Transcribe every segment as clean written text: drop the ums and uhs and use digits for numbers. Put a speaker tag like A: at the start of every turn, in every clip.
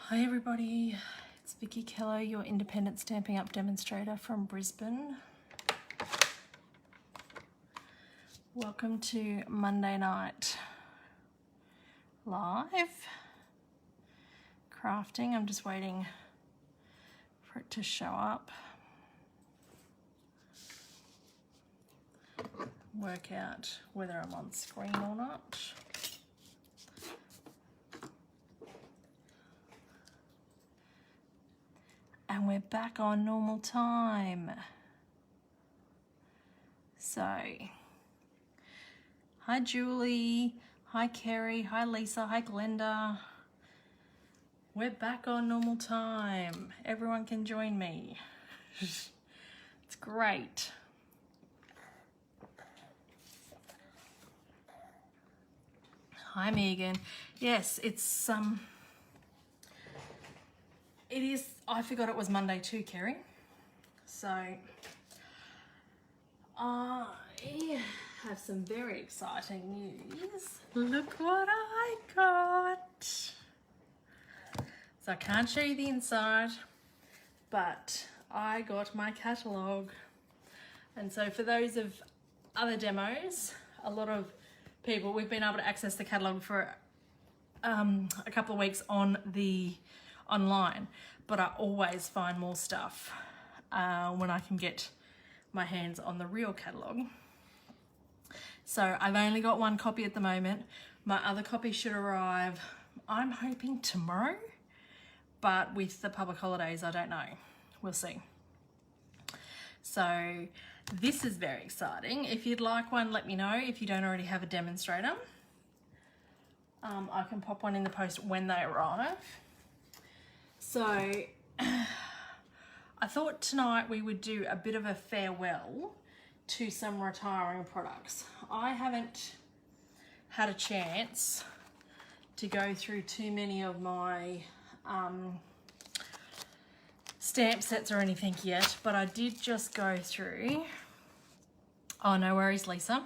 A: Hi everybody, it's Vickie Kello, your independent Stampin' Up demonstrator from Brisbane. Welcome to Monday night live crafting. I'm just waiting for it to show up. Work out whether I'm on screen or not. And we're back on normal time. So, hi Julie, hi Kerry, hi Lisa, hi Glenda. We're back on normal time. Everyone can join me. It's great. Hi Megan. Yes, it's it is, I forgot it was Monday too, Kerry. So, I have some very exciting news. Look what I got. So I can't show you the inside, but I got my catalogue. And so for those of other demos, a lot of people, we've been able to access the catalogue for a couple of weeks on the online, but I always find more stuff when I can get my hands on the real catalogue. So I've only got one copy at the moment. My other copy should arrive, I'm hoping tomorrow, but with the public holidays, I don't know. We'll see. So this is very exciting. If you'd like one, let me know. If you don't already have a demonstrator, I can pop one in the post when they arrive. So I thought tonight we would do a bit of a farewell to some retiring products. I haven't had a chance to go through too many of my stamp sets or anything yet, but I did just go through. Oh, no worries, Lisa.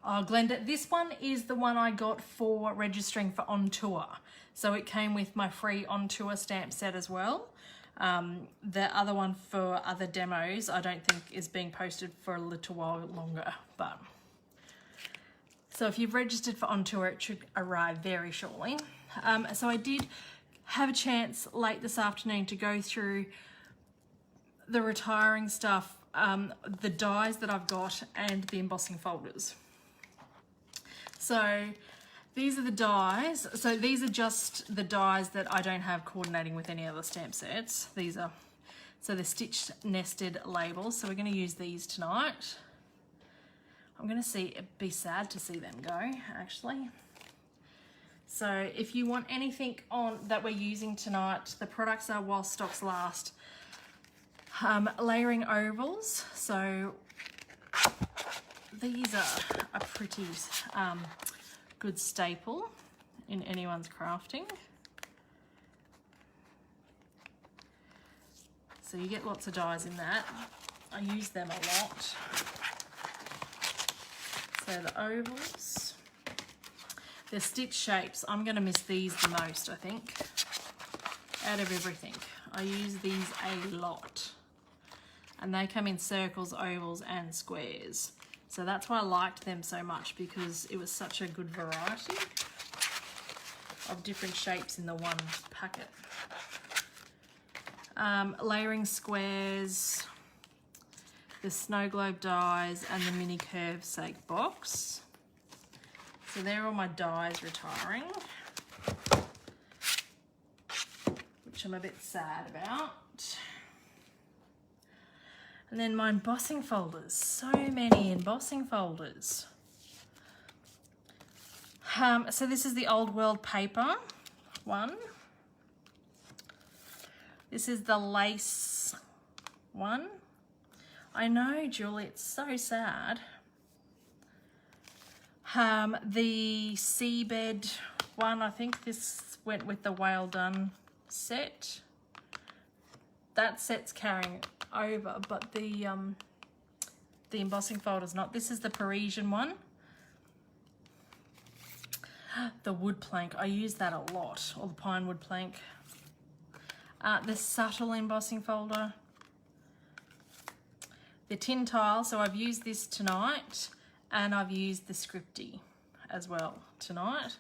A: Oh, Glenda, this one is the one I got for registering for On Tour. So it came with my free On Tour stamp set as well. The other one for other demos, I don't think is being posted for a little while longer, but so if you've registered for On Tour, it should arrive very shortly. So I did have a chance late this afternoon to go through the retiring stuff, the dies that I've got and the embossing folders. So these are the dies. So these are just the dies that I don't have coordinating with any other stamp sets. These are, so they're stitched nested labels. So we're going to use these tonight. I'm going to see, it'd be sad to see them go actually. So if you want anything on that we're using tonight, the products are while stocks last. Layering ovals. So these are a pretty good staple in anyone's crafting. So you get lots of dies in that. I use them a lot. So the ovals. The stitch shapes, I'm going to miss these the most, I think, out of everything. I use these a lot. And they come in circles, ovals, and squares. So that's why I liked them so much, because it was such a good variety of different shapes in the one packet. Layering squares, the snow globe dies, and the mini curve sake box. So they're all my dies retiring, which I'm a bit sad about. And then my embossing folders, so many embossing folders. So this is the Old World paper one. This is the lace one. I know, Julie, it's so sad. The seabed one, I think this went with the Whale Done set. That set's carrying over, but the embossing folder's not. This is the Parisian one. The wood plank, I use that a lot, or the pine wood plank. The subtle embossing folder. The tin tile, so I've used this tonight, and I've used the Scripty as well tonight.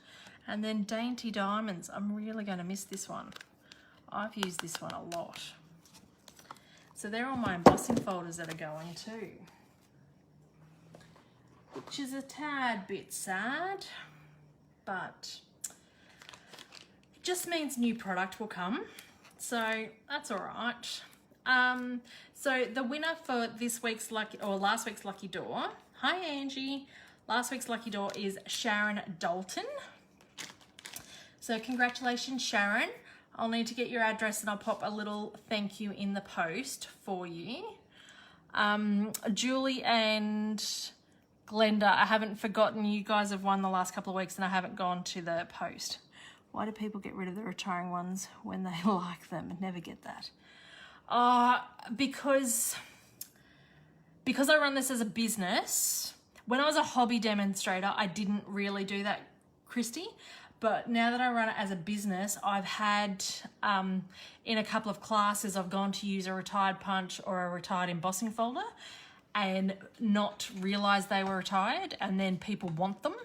A: And then Dainty Diamonds, I'm really going to miss this one. I've used this one a lot. So they're all my embossing folders that are going too, which is a tad bit sad, but it just means new product will come. So that's all right. So the winner for this week's last week's lucky door, hi Angie, last week's lucky door is Sharon Dalton. So congratulations, Sharon. I'll need to get your address and I'll pop a little thank you in the post for you. Julie and Glenda, I haven't forgotten you guys have won the last couple of weeks and I haven't gone to the post. Why do people get rid of the retiring ones when they like them? I never get that. Because I run this as a business. When I was a hobby demonstrator, I didn't really do that, Christy. But now that I run it as a business, I've had, in a couple of classes, I've gone to use a retired punch or a retired embossing folder and not realize they were retired, and then people want them,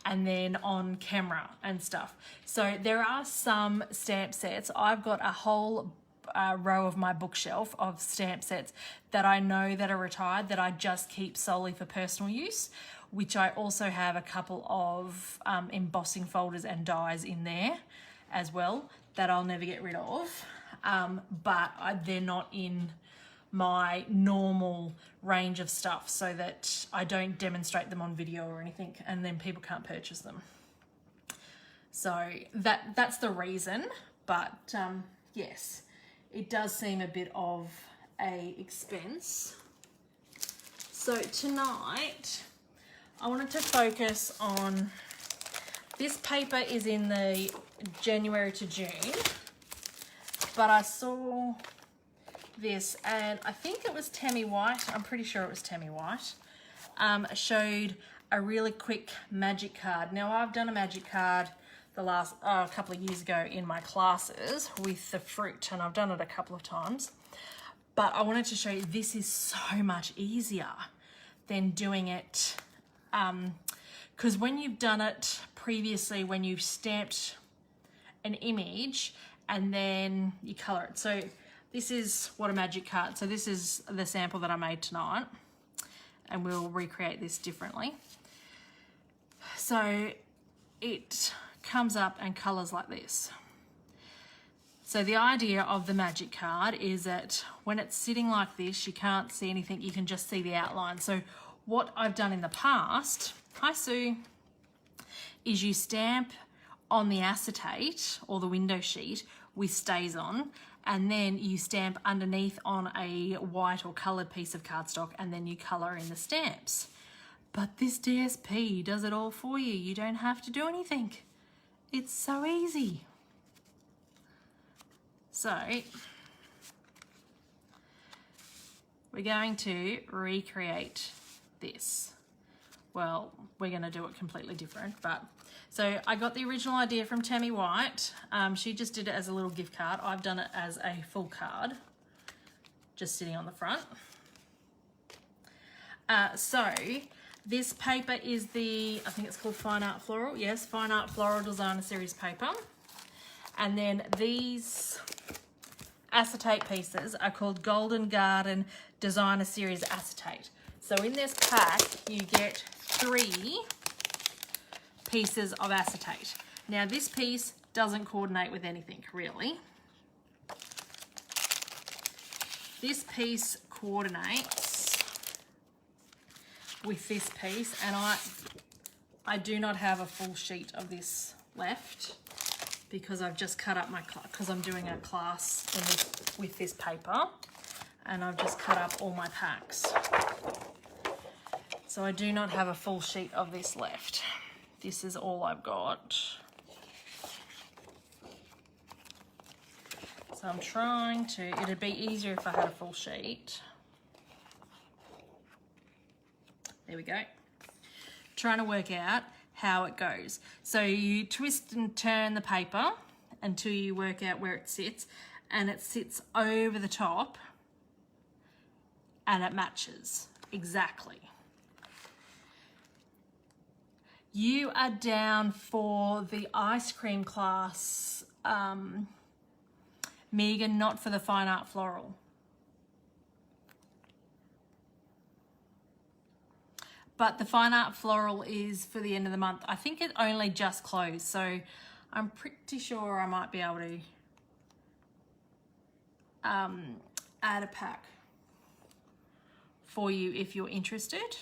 A: and then on camera and stuff. So there are some stamp sets. I've got a whole row of my bookshelf of stamp sets that I know that are retired that I just keep solely for personal use, which I also have a couple of embossing folders and dies in there as well that I'll never get rid of, but they're not in my normal range of stuff so that I don't demonstrate them on video or anything and then people can't purchase them. So that's the reason, but yes, it does seem a bit of a expense. So tonight, I wanted to focus on, this paper is in the January to June, but I saw this and I think it was Tami White, I'm pretty sure it was Tami White, showed a really quick magic card. Now I've done a magic card the last couple of years ago in my classes with the fruit, and I've done it a couple of times, but I wanted to show you this is so much easier than doing it, because when you've done it previously, when you've stamped an image and then you color it. So this is what a magic card, so this is the sample that I made tonight, and we'll recreate this differently. So it comes up and colors like this. So the idea of the magic card is that when it's sitting like this, you can't see anything, you can just see the outline. So what I've done in the past, hi Sue, is you stamp on the acetate or the window sheet with stays on, and then you stamp underneath on a white or coloured piece of cardstock, and then you colour in the stamps. But this DSP does it all for you. You don't have to do anything. It's so easy. So we're going to recreate this. Well, we're going to do it completely different, but so I got the original idea from Tami White. She just did it as a little gift card. I've done it as a full card, just sitting on the front. So this paper is the, I think it's called Fine Art Floral. Yes, Fine Art Floral Designer Series paper. And then these acetate pieces are called Golden Garden Designer Series Acetate. So in this pack, you get 3 pieces of acetate. Now this piece doesn't coordinate with anything really. This piece coordinates with this piece, and I do not have a full sheet of this left because I've just cut up my, because I'm doing a class in this, with this paper, and I've just cut up all my packs. So I do not have a full sheet of this left. This is all I've got. So I'm trying to, it'd be easier if I had a full sheet. There we go. Trying to work out how it goes. So you twist and turn the paper until you work out where it sits, and it sits over the top and it matches exactly. You are down for the ice cream class, Megan, not for the fine art floral. But the fine art floral is for the end of the month. I think it only just closed, so I'm pretty sure I might be able to add a pack for you if you're interested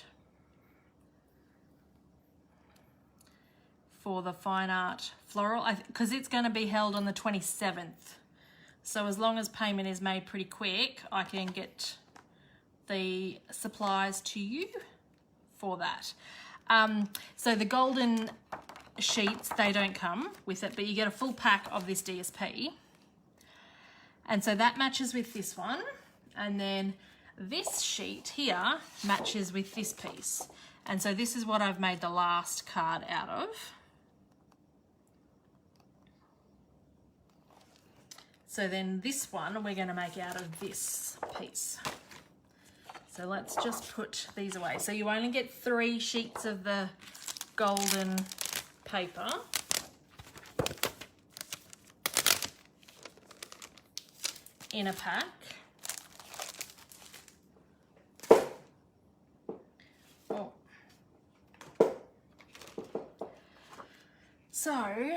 A: for the fine art floral, because it's going to be held on the 27th. So as long as payment is made pretty quick, I can get the supplies to you for that. So the golden sheets, they don't come with it, but you get a full pack of this DSP. And so that matches with this one. And then this sheet here matches with this piece. And so this is what I've made the last card out of. So then this one we're going to make out of this piece. So let's just put these away. So you only get 3 sheets of the golden paper. In a pack. Oh. So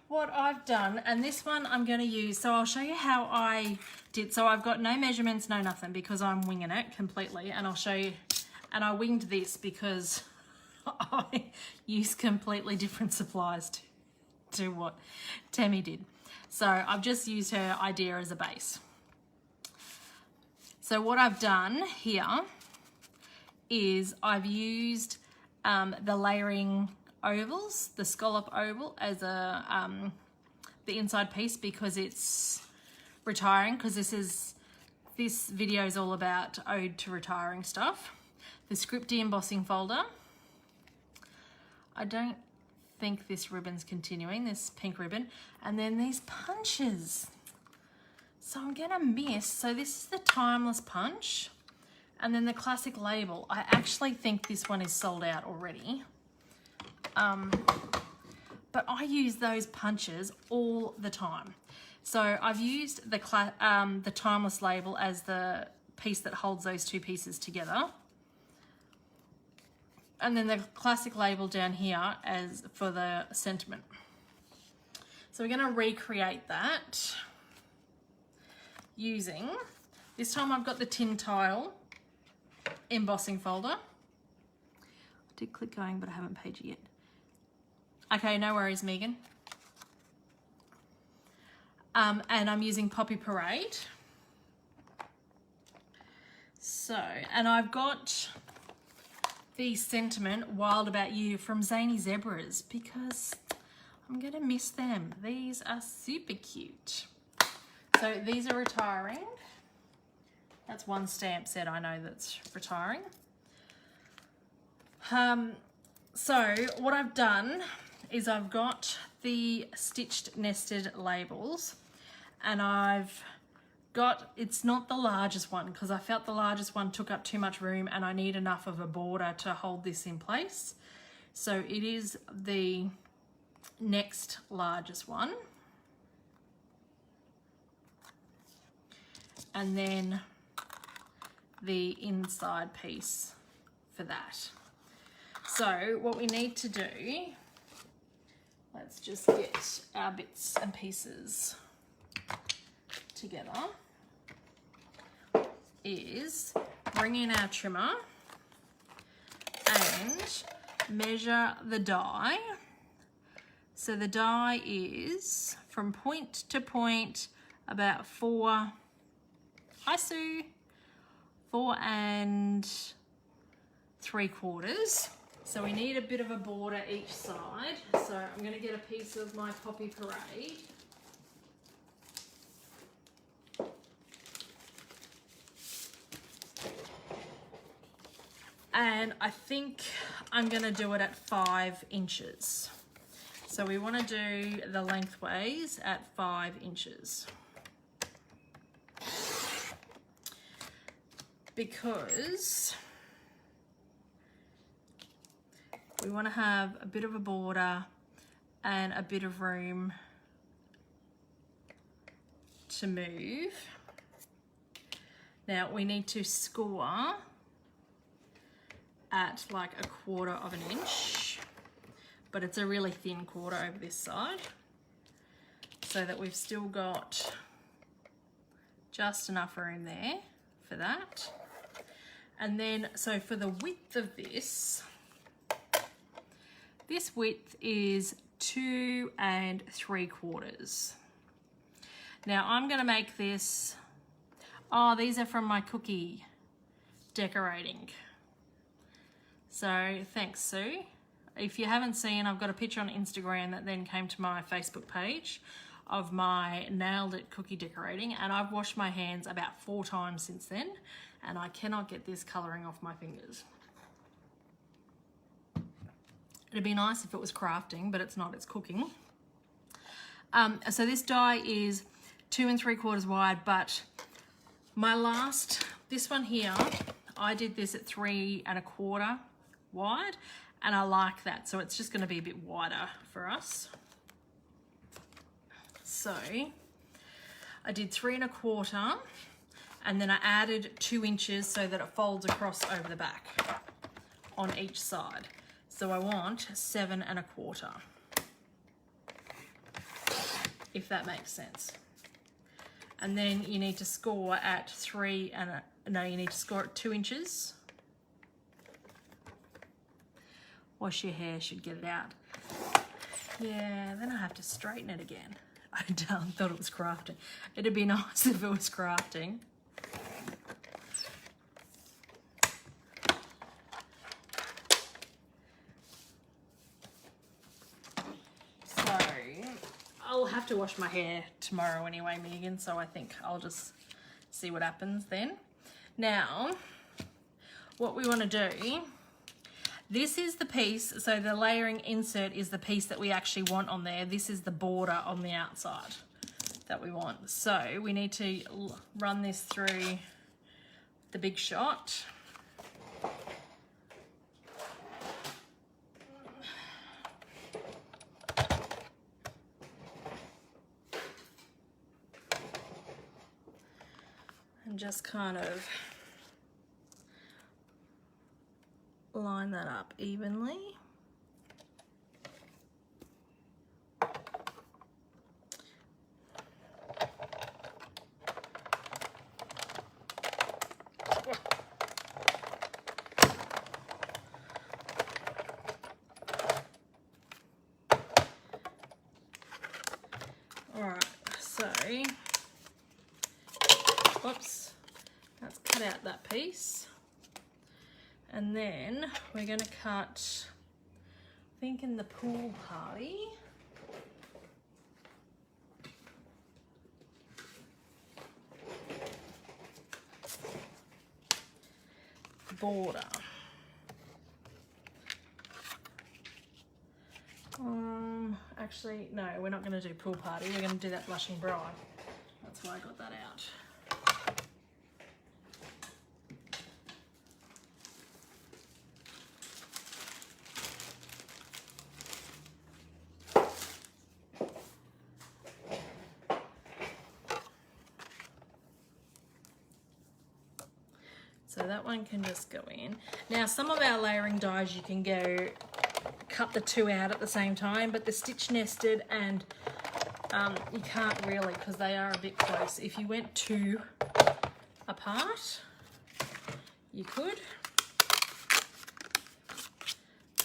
A: what I've done, and this one I'm going to use, so I'll show you how I did. So I've got no measurements, no nothing, because I'm winging it completely, and I'll show you. And I winged this because I used completely different supplies to what Tami did. So I've just used her idea as a base. So what I've done here is I've used the layering ovals, the scallop oval, as a the inside piece, because it's retiring, because this video is all about ode to retiring stuff. The scripty embossing folder. I don't think this ribbon's continuing, this pink ribbon. And then these punches. So I'm gonna miss, so this is the timeless punch, and then the classic label. I actually think this one is sold out already. But I use those punches all the time. So I've used the timeless label as the piece that holds those 2 pieces together. And then the classic label down here as for the sentiment. So we're gonna recreate that using, this time I've got the tin tile embossing folder. I did click going, but I haven't paid you yet. Okay, no worries, Megan. And I'm using Poppy Parade. So, and I've got the sentiment Wild About You from Zany Zebras, because I'm gonna miss them. These are super cute. So these are retiring. That's one stamp set I know that's retiring. So what I've done is I've got the stitched nested labels, and I've got, it's not the largest one because I felt the largest one took up too much room and I need enough of a border to hold this in place. So it is the next largest one. And then the inside piece for that. So what we need to do, let's just get our bits and pieces together, is bring in our trimmer and measure the die. So the die is from point to point about 4, hi Sue, 4 3/4. So we need a bit of a border each side. So I'm going to get a piece of my Poppy Parade. And I think I'm gonna do it at 5 inches. So we wanna do the lengthways at 5 inches. Because we wanna have a bit of a border and a bit of room to move. Now we need to score at like 1/4 of an inch, but it's a really thin quarter over this side, so that we've still got just enough room there for that. And then, so for the width of this width is 2 3/4. Now I'm gonna make this, oh, these are from my cookie decorating. So thanks, Sue. If you haven't seen, I've got a picture on Instagram that then came to my Facebook page of my Nailed It cookie decorating, and I've washed my hands about 4 times since then, and I cannot get this colouring off my fingers. It'd be nice if it was crafting, but it's not, it's cooking. So this die is 2 3/4 wide, but my last, this one here, I did this at 3 1/4 wide, and I like that, so it's just going to be a bit wider for us. So I did 3 1/4, and then I added 2 inches so that it folds across over the back on each side. So I want 7 1/4, if that makes sense. And then you need to score at 3 no, you need to score at 2 inches. Wash your hair, should get it out. Yeah, then I have to straighten it again. I thought it was crafting. It'd be nice if it was crafting. So, I'll have to wash my hair tomorrow anyway, Megan, so I think I'll just see what happens then. Now, what we want to do, this is the piece, so the layering insert is the piece that we actually want on there. This is the border on the outside that we want. So we need to run this through the Big Shot. And just kind of line that up evenly. All right, so, oops, let's cut out that piece. And then we're going to cut, I think in the pool party, border. Actually, no, we're not going to do pool party. We're going to do that blushing bride. That's why I got that out. So that one can just go in. Now some of our layering dies you can go cut the 2 out at the same time, but the stitch nested and you can't really because they are a bit close. If you went 2 apart, you could,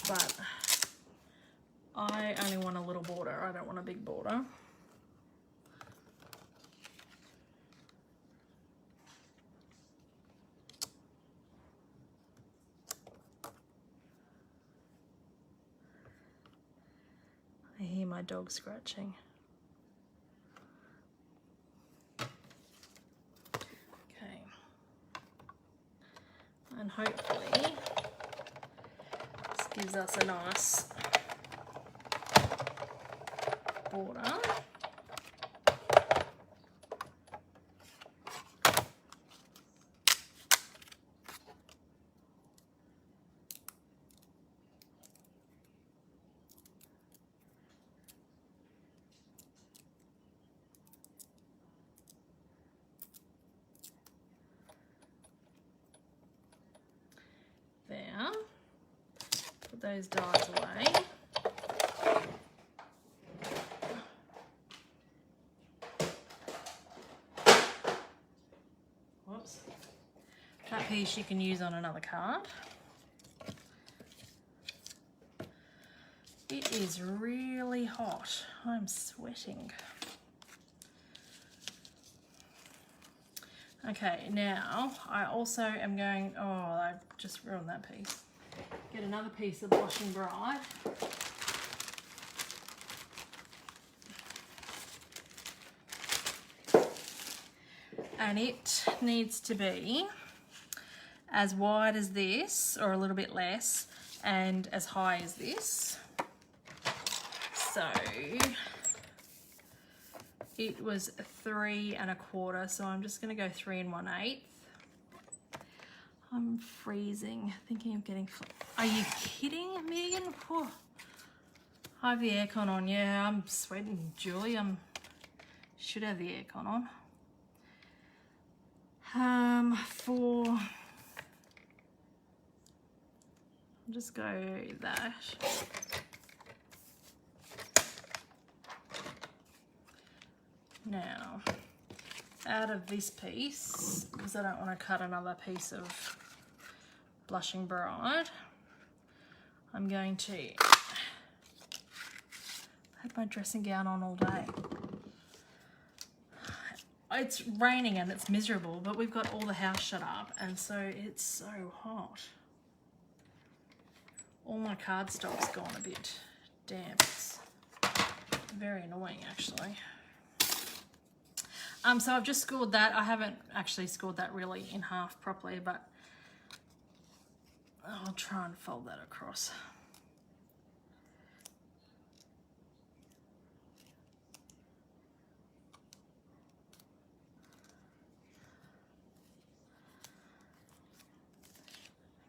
A: but I only want a little border. I don't want a big border. I hear my dog scratching. Okay. And hopefully gives us a nice border. There. Put those dies away. Whoops. That piece you can use on another card. It is really hot. I'm sweating. Okay, now I also am going, oh, I just ruined that piece. Get another piece of Blushing Bride. And it needs to be as wide as this, or a little bit less, and as high as this. So it was 3 1/4, so I'm just going to go 3 1/8. I'm freezing, thinking of getting... Are you kidding, Megan? Whew. I have the aircon on. Yeah, I'm sweating, Julie. Should have the aircon on. I'll just go that. Now, out of this piece, because I don't want to cut another piece of Blushing Bride, I'm going to... I had my dressing gown on all day. It's raining and it's miserable, but we've got all the house shut up, and so it's so hot. All my cardstock's gone a bit damp. It's very annoying, actually. So I've just scored that. I haven't actually scored that really in half properly, but I'll try and fold that across.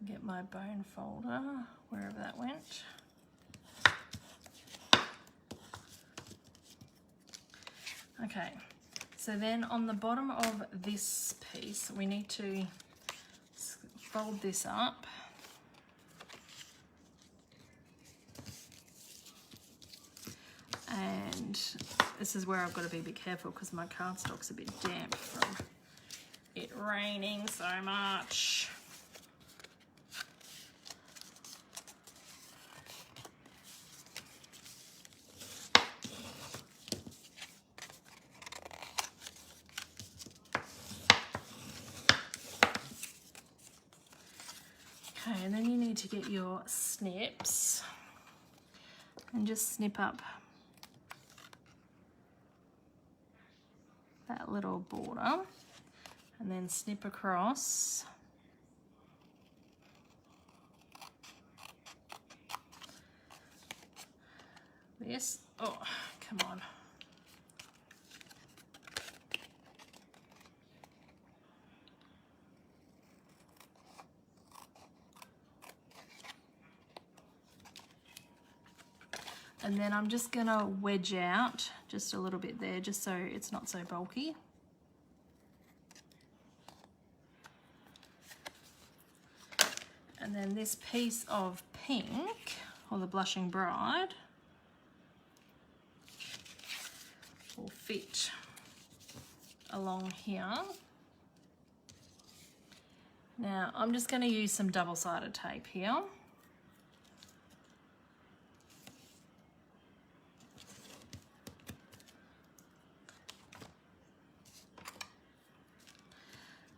A: Get my bone folder, wherever that went. Okay, so then on the bottom of this piece, we need to fold this up. And this is where I've got to be a bit careful because my cardstock's a bit damp from it raining so much. Okay, and then you need to get your snips and just snip up that little border and then snip across this. Oh, come on. And then I'm just gonna wedge out just a little bit there, just so it's not so bulky. And then this piece of pink, or the Blushing Bride, will fit along here. Now I'm just gonna use some double-sided tape here.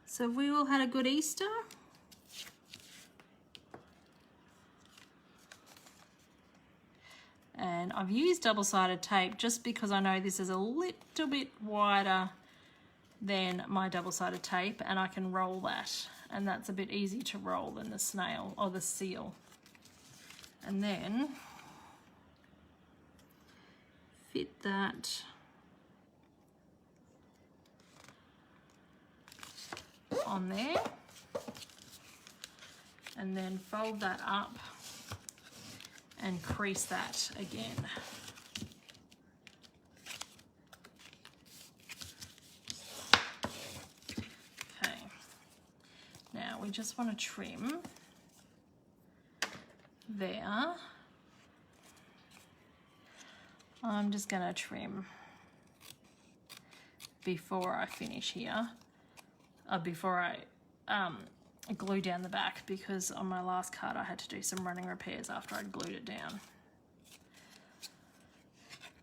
A: So have we all had a good Easter? And I've used double-sided tape just because I know this is a little bit wider than my double-sided tape, and I can roll that. And that's a bit easier to roll than the snail or the seal. And then fit that on there, and then fold that up and crease that again. Okay, now we just want to trim there. I'm just going to trim before I finish here, before I glue down the back, because on my last cut I had to do some running repairs after I'd glued it down.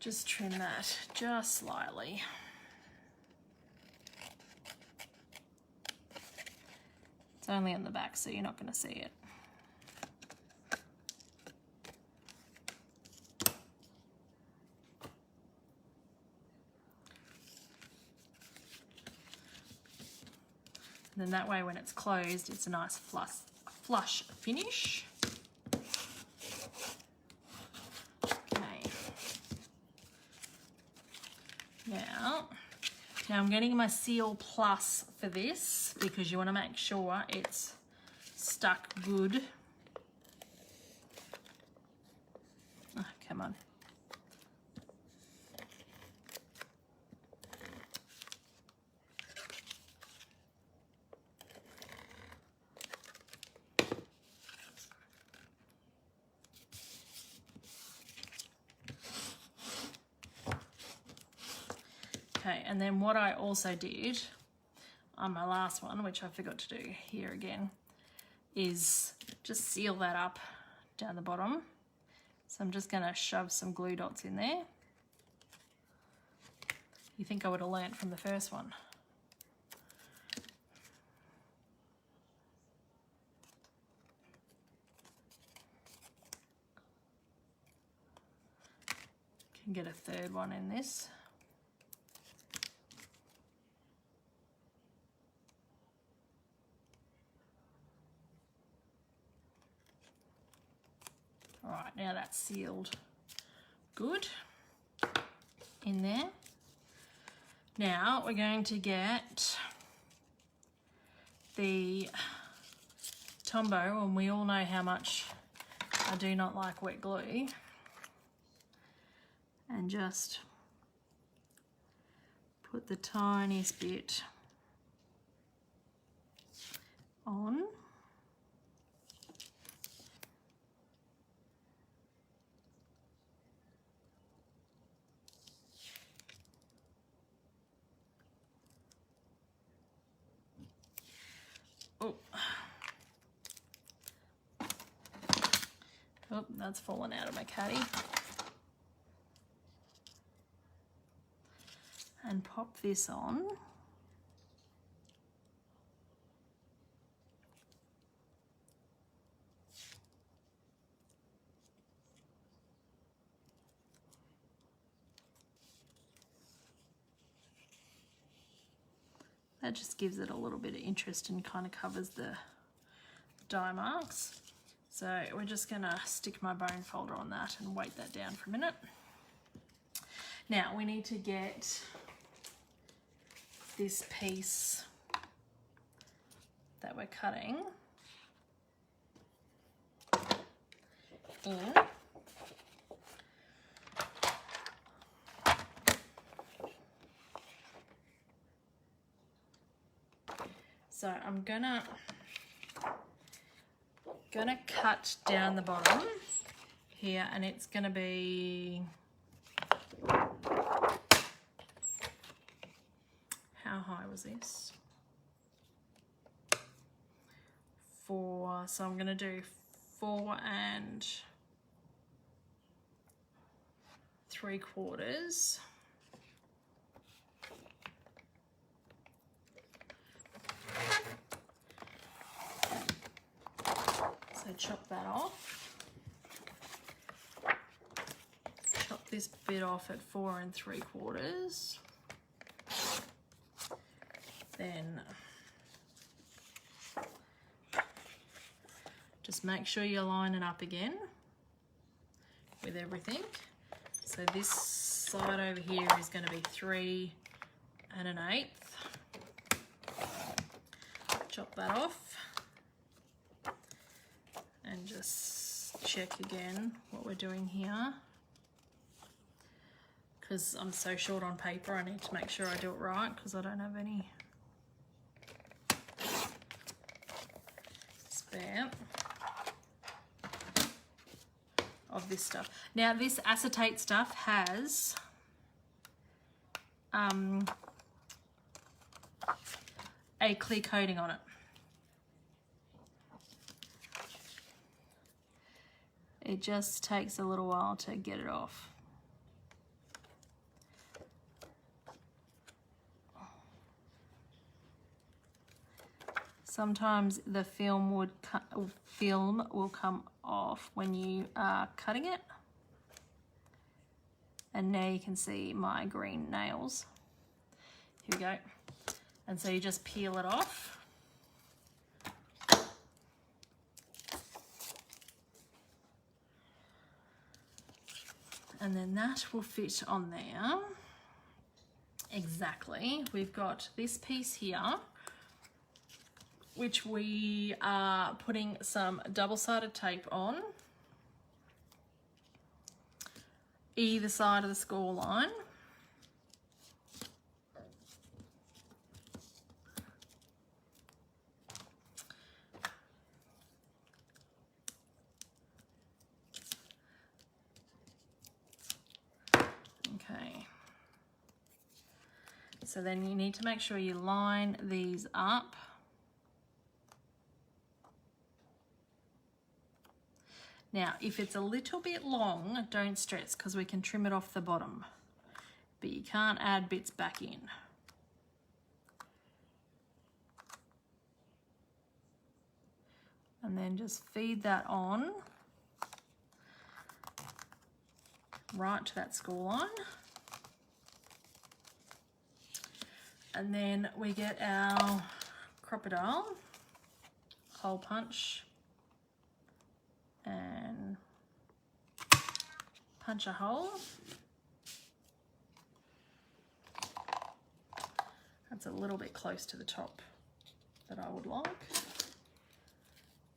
A: Just trim that just slightly. It's only on the back, so you're not going to see it. Then that way when it's closed, it's a nice flush finish. Okay. Now I'm getting my Seal Plus for this, because you want to make sure it's stuck good. Oh, come on. Okay, and then what I also did on my last one, which I forgot to do here again, is just seal that up down the bottom. So I'm just going to shove some glue dots in there. You think I would have learnt from the first one. Can get a third one in this. All right, now that's sealed good in there. Now we're going to get the Tombow, and we all know how much I do not like wet glue, and just put the tiniest bit on. Oh, that's fallen out of my caddy. And pop this on. That just gives it a little bit of interest and kind of covers the dye marks. So we're just gonna stick my bone folder on that and weight that down for a minute. Now we need to get this piece that we're cutting in. So I'm gonna cut down the bottom here, and it's gonna be, how high was this? 4, so I'm gonna do 4 3/4. So chop that off. Chop this bit off at 4 3/4. Then just make sure you line it up again with everything. So this side over here is going to be 3 1/8. Chop that off and just check again what we're doing here, because I'm so short on paper. I need to make sure I do it right because I don't have any spare of this stuff. Now this acetate stuff has a clear coating on it. It just takes a little while to get it off. Sometimes the film will come off when you are cutting it. And now you can see my green nails. Here we go. And so you just peel it off. And then that will fit on there. Exactly. We've got this piece here, which we are putting some double-sided tape on either side of the score line. Okay. So then you need to make sure you line these up. Now, if it's a little bit long, don't stress because we can trim it off the bottom, but you can't add bits back in. And then just feed that on right to that score line. And then we get our crocodile hole punch and punch a hole. That's a little bit close to the top that I would like,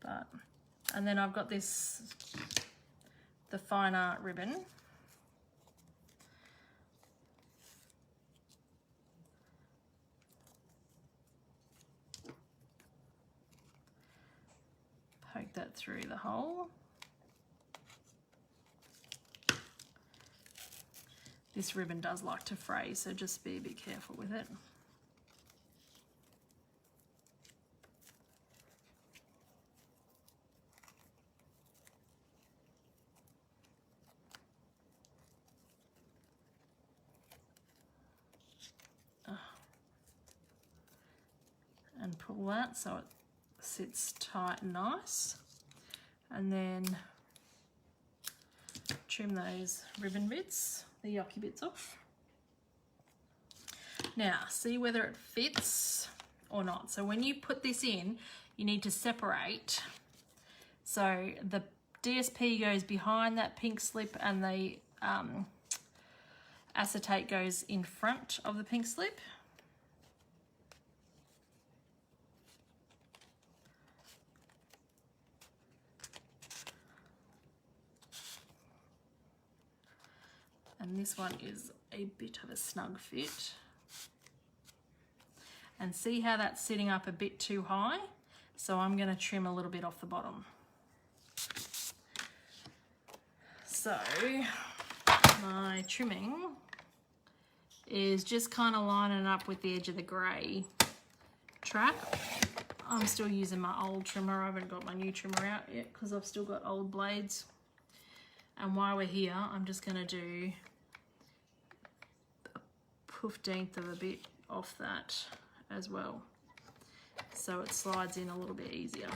A: but, and then I've got this, the fine art ribbon. Poke that through the hole. This ribbon does like to fray, so just be a bit careful with it. And pull that so it sits tight and nice. And then trim those ribbon bits, the yucky bits off. Now, see whether it fits or not. So when you put this in, you need to separate. So the DSP goes behind that pink slip and the acetate goes in front of the pink slip. And this one is a bit of a snug fit. And see how that's sitting up a bit too high? So I'm going to trim a little bit off the bottom. So my trimming is just kind of lining up with the edge of the grey track. I'm still using my old trimmer. I haven't got my new trimmer out yet because I've still got old blades. And while we're here, I'm just going to do a 15th of a bit off that as well, so it slides in a little bit easier.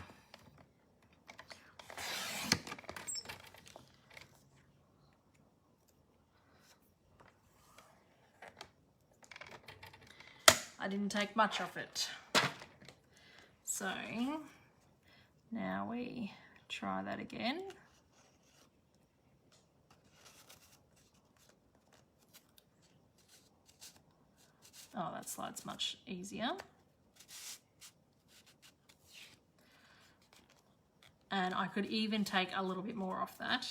A: I didn't take much off it. So now we try that again. Oh, that slide's much easier. And I could even take a little bit more off that.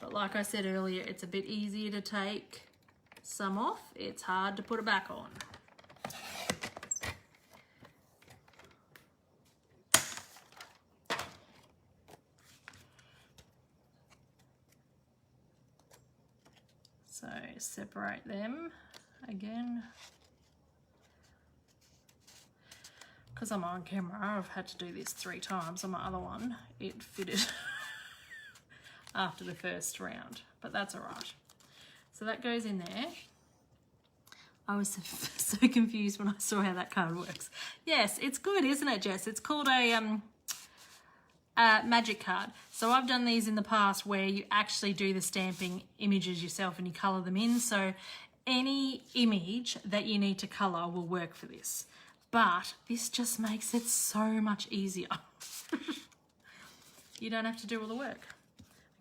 A: But like I said earlier, it's a bit easier to take some off. It's hard to put it back on. So separate them again. Because I'm on camera, I've had to do this 3 times. On my other one, it fitted after the first round, but that's all right. So that goes in there. I was so confused when I saw how that card works. Yes, it's good, isn't it, Jess? It's called a magic card. So I've done these in the past where you actually do the stamping images yourself and you colour them in. So any image that you need to colour will work for this. But this just makes it so much easier. You don't have to do all the work.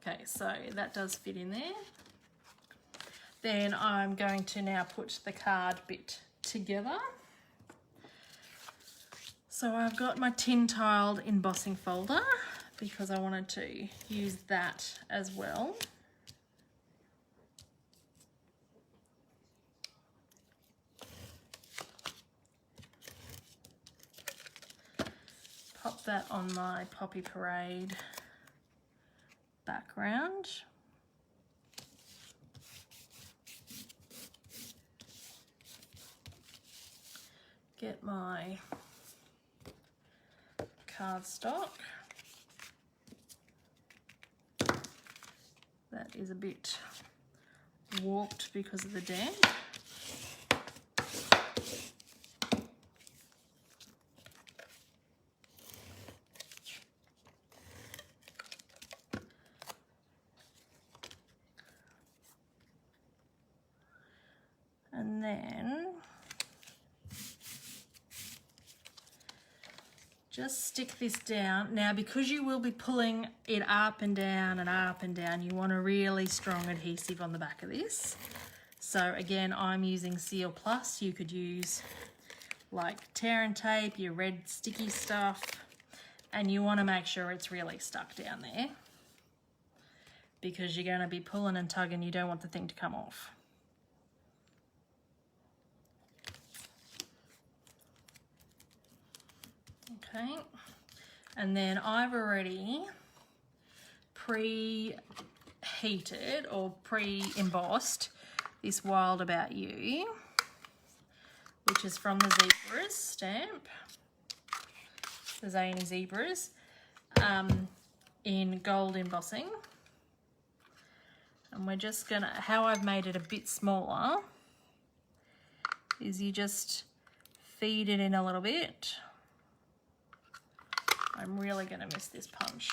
A: Okay, so that does fit in there. Then I'm going to now put the card bit together. So I've got my tin tiled embossing folder because I wanted to use that as well. Pop that on my Poppy Parade background. Get my cardstock. That is a bit warped because of the damp. And then just stick this down. Now, because you will be pulling it up and down and up and down, you want a really strong adhesive on the back of this. So again, I'm using Seal Plus. You could use like tear and tape, your red sticky stuff, and you want to make sure it's really stuck down there because you're going to be pulling and tugging. You don't want the thing to come off. Okay, and then I've already preheated or pre-embossed this Wild About You, which is from the Zebras stamp, the Zany Zebras, in gold embossing. And we're just gonna, how I've made it a bit smaller is you just feed it in a little bit. I'm really going to miss this punch.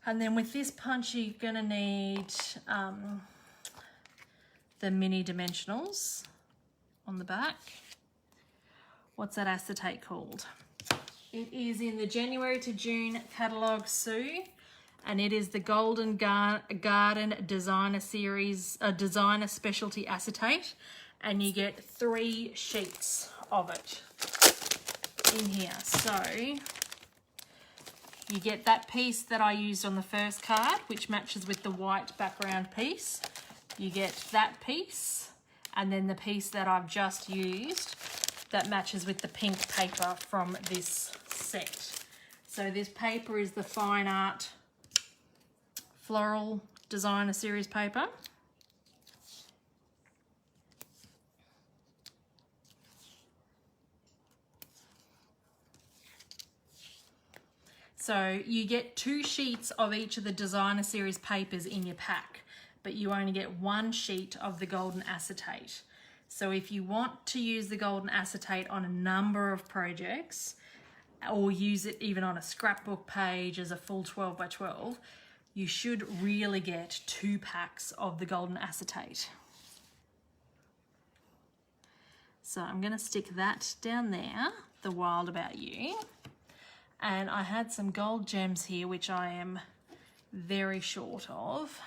A: And then with this punch, you're going to need the mini dimensionals on the back. What's that acetate called? It is in the January to June catalogue, Sue, and it is the Golden Garden Designer Series, Designer Specialty Acetate, and you get 3 sheets of it in here. So you get that piece that I used on the first card, which matches with the white background piece. You get that piece, and then the piece that I've just used that matches with the pink paper from this set. So this paper is the Fine Art Floral Designer Series paper. So you get 2 sheets of each of the Designer Series papers in your pack, but you only get 1 sheet of the golden acetate. So if you want to use the golden acetate on a number of projects, or use it even on a scrapbook page as a full 12 by 12, you should really get 2 packs of the golden acetate. So I'm going to stick that down there, the Wild About You. And I had some gold gems here, which I am very short of.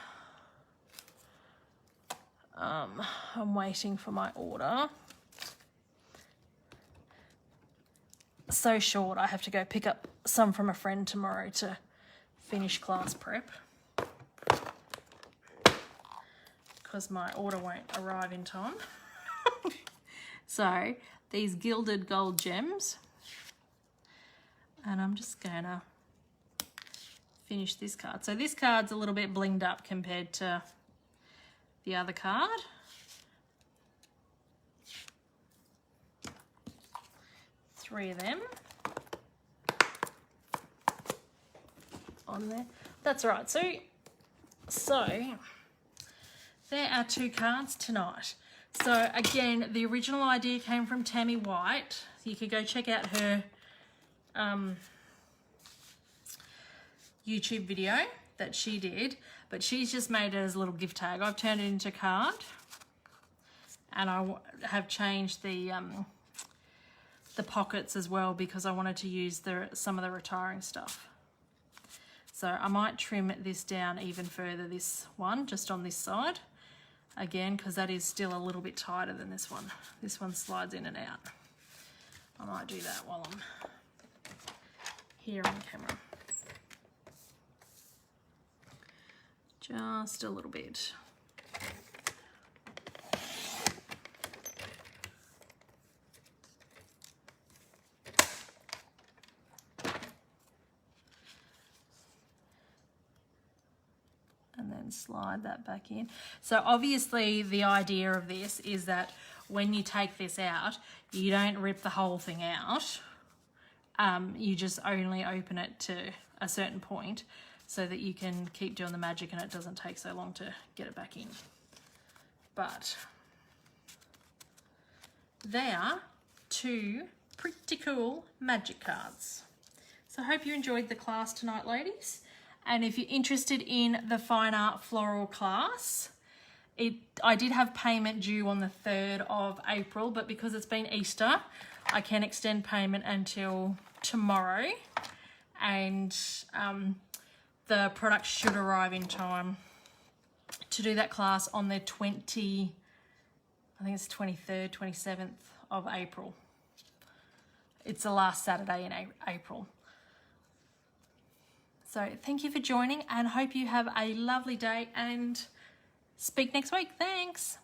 A: I'm waiting for my order. So short, I have to go pick up some from a friend tomorrow to finish class prep, because my order won't arrive in time. So these gilded gold gems, and I'm just gonna finish this card. So this card's a little bit blinged up compared to the other card. Three of them on there. That's right. So there are 2 cards tonight. So again, the original idea came from Tami White. You could go check out her YouTube video that she did, but she's just made it as a little gift tag. I've turned it into a card, and I have changed the pockets as well, because I wanted to use some of the retiring stuff. So I might trim this down even further, this one, just on this side. Again, because that is still a little bit tighter than this one. This one slides in and out. I might do that while I'm here on camera. Just a little bit. And then slide that back in. So obviously the idea of this is that when you take this out, you don't rip the whole thing out. You just only open it to a certain point so that you can keep doing the magic and it doesn't take so long to get it back in. But they are 2 pretty cool magic cards. So I hope you enjoyed the class tonight, ladies. And if you're interested in the Fine Art Floral class, I did have payment due on the 3rd of April, but because it's been Easter, I can extend payment until tomorrow. And the product should arrive in time to do that class on the 23rd, 27th of April. It's the last Saturday in April. So thank you for joining, and hope you have a lovely day, and speak next week. Thanks.